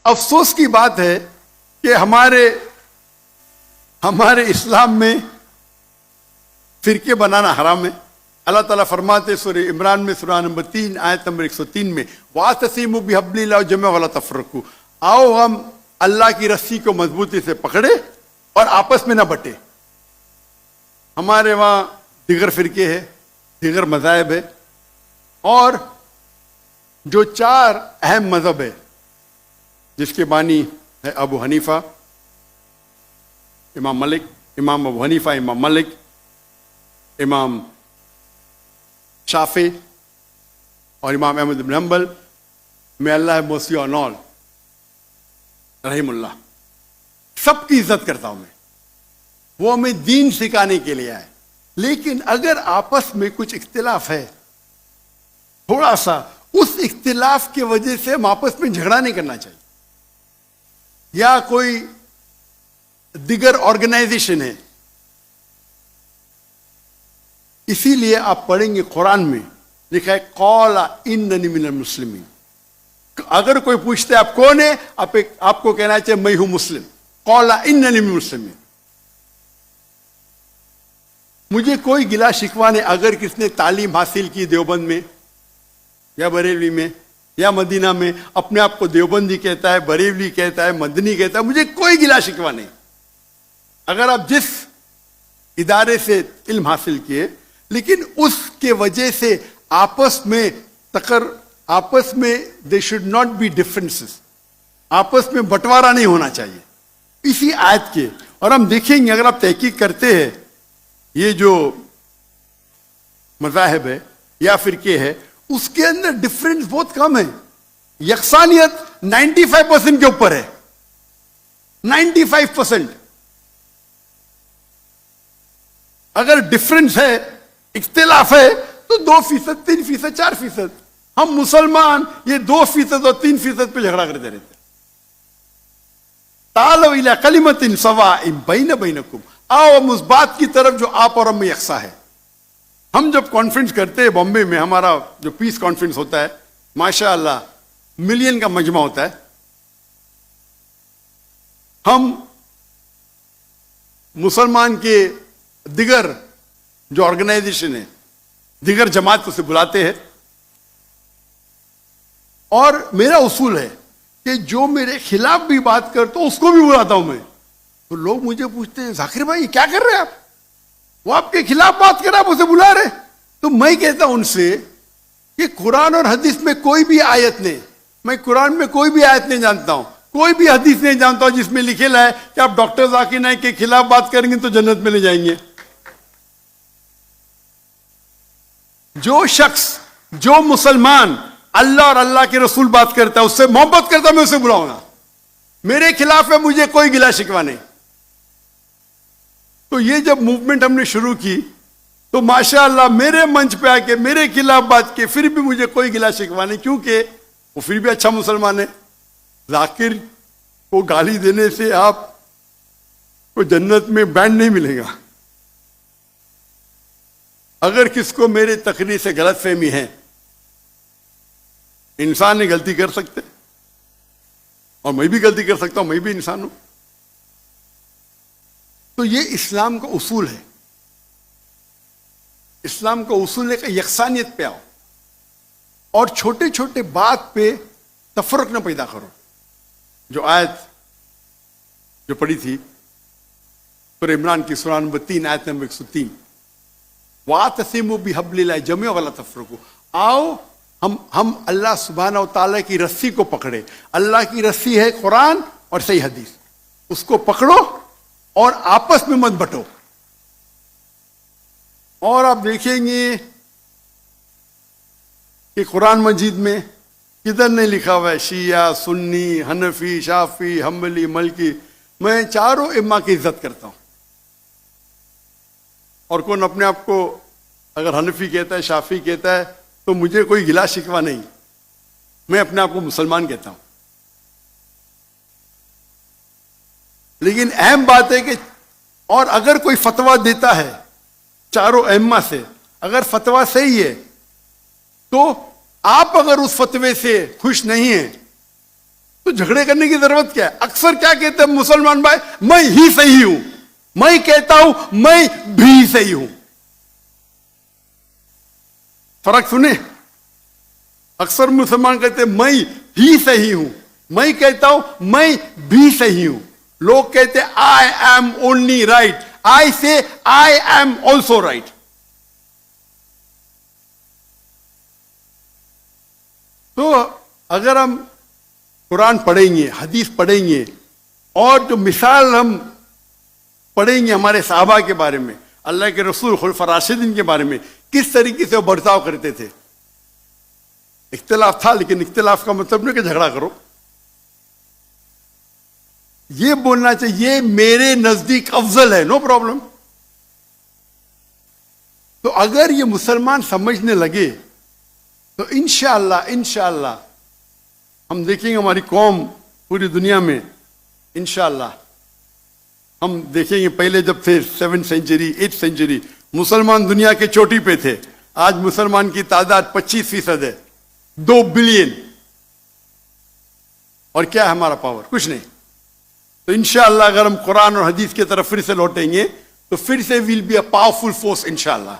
افسوس کی بات ہے کہ ہمارے اسلام میں فرقے بنانا حرام ہے. اللہ تعالیٰ فرماتے سورہ عمران میں سورہ نمبر 3 آیت نمبر 103 میں وَاعْتَصِمُوا بِحَبْلِ اللَّهِ جَمِيعًا وَلَا تَفَرَّقُوا. آؤ ہم اللہ کی رسی کو مضبوطی سے پکڑے اور آپس میں نہ بٹے. ہمارے وہاں دیگر فرقے ہیں، دیگر مذاہب ہے، اور جو 4 اہم مذہب ہے جس کے بانی ہے ابو حنیفہ، امام مالک، امام ابو حنیفہ، امام مالک، امام شافعی اور امام احمد بن حنبل، میں اللہ موسی اور نول رحم اللہ، سب کی عزت کرتا ہوں میں. وہ ہمیں دین سکھانے کے لیے آئے. لیکن اگر آپس میں کچھ اختلاف ہے تھوڑا سا، اس اختلاف کی وجہ سے ہم آپس میں جھگڑا نہیں کرنا چاہیے. یا کوئی دیگر آرگنائزیشن ہے، اسی لیے آپ پڑھیں گے قرآن میں لکھا ہے قال اننی من المسلمین. اگر کوئی پوچھتے آپ کون ہے، آپ کو کہنا چاہیے میں ہوں مسلم. قال اننی من المسلمین. مجھے کوئی گلا شکوہ نہیں اگر کس نے تعلیم حاصل کی دیوبند میں یا بریلوی میں یا مدینہ میں، اپنے آپ کو دیوبندی کہتا ہے، بریلوی کہتا ہے، مدنی کہتا ہے، مجھے کوئی گلا شکوہ نہیں. اگر آپ جس ادارے سے علم حاصل کیے، لیکن اس کے وجہ سے آپس میں they should not be differences, آپس میں بٹوارا نہیں ہونا چاہیے. اسی آیت کے، اور ہم دیکھیں گے اگر آپ تحقیق کرتے ہیں یہ جو مذاہب ہے یا فرقے ہے، اس کے اندر ڈفرینس بہت کم ہے. یکسانیت 95% کے اوپر ہے. 95%. اگر ڈفرینس ہے، اختلاف ہے، تو 2%، 3%، 4%. ہم مسلمان یہ 2% اور 3% پہ جھگڑا کرتے رہتے. تعالوا الی کلمۃ سواء بین بینکم. آؤ ہم اس بات کی طرف جو آپ اور ہم میں یکساں ہے. ہم جب کانفرنس کرتے ہیں بامبے میں، ہمارا جو پیس کانفرنس ہوتا ہے، ماشاء اللہ ملین کا مجمع ہوتا ہے. ہم مسلمان کے دیگر جو آرگنائزیشن ہے، دیگر جماعت سے بلاتے ہیں، اور میرا اصول ہے کہ جو میرے خلاف بھی بات کرتا ہوں اس کو بھی بلاتا ہوں میں. تو لوگ مجھے پوچھتے ہیں ذاکر بھائی کیا کر رہے ہیں آپ؟ وہ آپ کے خلاف بات کر رہے آپ اسے بلا رہے. تو میں کہتا ہوں ان سے کہ قرآن اور حدیث میں کوئی بھی آیت نہیں، میں قرآن میں کوئی بھی آیت نہیں جانتا ہوں، کوئی بھی حدیث نہیں جانتا ہوں جس میں لکھے ہے کہ آپ ڈاکٹر ذاکر نائک کے خلاف بات کریں گے تو جنت میں لے جائیں گے. جو شخص، جو مسلمان اللہ اور اللہ کے رسول بات کرتا ہے، اس سے محبت کرتا ہے، میں اسے بلاؤں گا. میرے خلاف ہے، مجھے کوئی گلا شکوہ نہیں. تو یہ جب موومنٹ ہم نے شروع کی تو ماشاءاللہ میرے منچ پہ آ کے میرے خلاف بات کی، پھر بھی مجھے کوئی گلا شکوہ نہیں، کیونکہ وہ پھر بھی اچھا مسلمان ہے. ذاکر کو گالی دینے سے آپ کو جنت میں بینڈ نہیں ملے گا. اگر کس کو میرے تقریر سے غلط فہمی ہے، انسان نے غلطی کر سکتے، اور میں بھی غلطی کر سکتا ہوں، میں بھی انسان ہوں. تو یہ اسلام کا اصول ہے. اسلام کا اصول ہے کہ یکسانیت پہ آؤ اور چھوٹے چھوٹے بات پہ تفرق نہ پیدا کرو. جو آیت جو پڑھی تھی سورہ عمران کی سورہ نمبر 3 آیت نمبر 103، وَاعْتَصِمُوا بِحَبْلِ اللَّهِ جَمِيعًا وَلَا تَفَرَّقُوا. آؤ ہم اللہ سبحانہ و تعالیٰ کی رسی کو پکڑے. اللہ کی رسی ہے قرآن اور صحیح حدیث، اس کو پکڑو اور آپس میں مت بٹو. اور آپ دیکھیں گے کہ قرآن مجید میں کدھر نہیں لکھا ہوا ہے شیعہ، سنی، حنفی، شافعی، حنبلی، مالکی. میں چاروں ائمہ کی عزت کرتا ہوں. اور کون اپنے آپ کو اگر حنفی کہتا ہے، شافعی کہتا ہے، تو مجھے کوئی گلا شکوہ نہیں. میں اپنے آپ کو مسلمان کہتا ہوں. لیکن اہم بات ہے کہ اور اگر کوئی فتویٰ دیتا ہے چاروں ائمہ سے، اگر فتویٰ صحیح ہے تو آپ اگر اس فتوے سے خوش نہیں ہیں تو جھگڑے کرنے کی ضرورت کیا ہے؟ اکثر کیا کہتے ہیں مسلمان بھائی، میں ہی صحیح ہوں، میں کہتا ہوں میں بھی صحیح ہوں. فرق سنیں، اکثر مسلمان کہتے ہیں میں ہی صحیح ہوں، میں کہتا ہوں میں بھی صحیح ہوں. لوگ کہتے ہیں آئی ایم اونلی رائٹ، آئی سے آئی ایم آلسو رائٹ. تو اگر ہم قرآن پڑھیں گے، حدیث پڑھیں گے، اور جو مثال ہم پڑھیں گے ہمارے صحابہ کے بارے میں، اللہ کے رسول خلفاء راشدین کے بارے میں، کس طریقے سے وہ برتاؤ کرتے تھے. اختلاف تھا، لیکن اختلاف کا مطلب نہیں کہ جھگڑا کرو. یہ بولنا چاہیے یہ میرے نزدیک افضل ہے، نو پرابلم. تو اگر یہ مسلمان سمجھنے لگے تو انشاءاللہ ہم دیکھیں گے ہماری قوم پوری دنیا میں، انشاءاللہ ہم دیکھیں گے. پہلے جب تھے 7th سینچری 8th سینچری مسلمان دنیا کے چوٹی پہ تھے، آج مسلمان کی تعداد 25% ہے، 2 بلین. اور کیا ہے ہمارا پاور؟ کچھ نہیں. تو انشاءاللہ اگر ہم قرآن اور حدیث کی طرف پھر سے لوٹیں گے تو پھر سے we'll be a powerful force انشاءاللہ.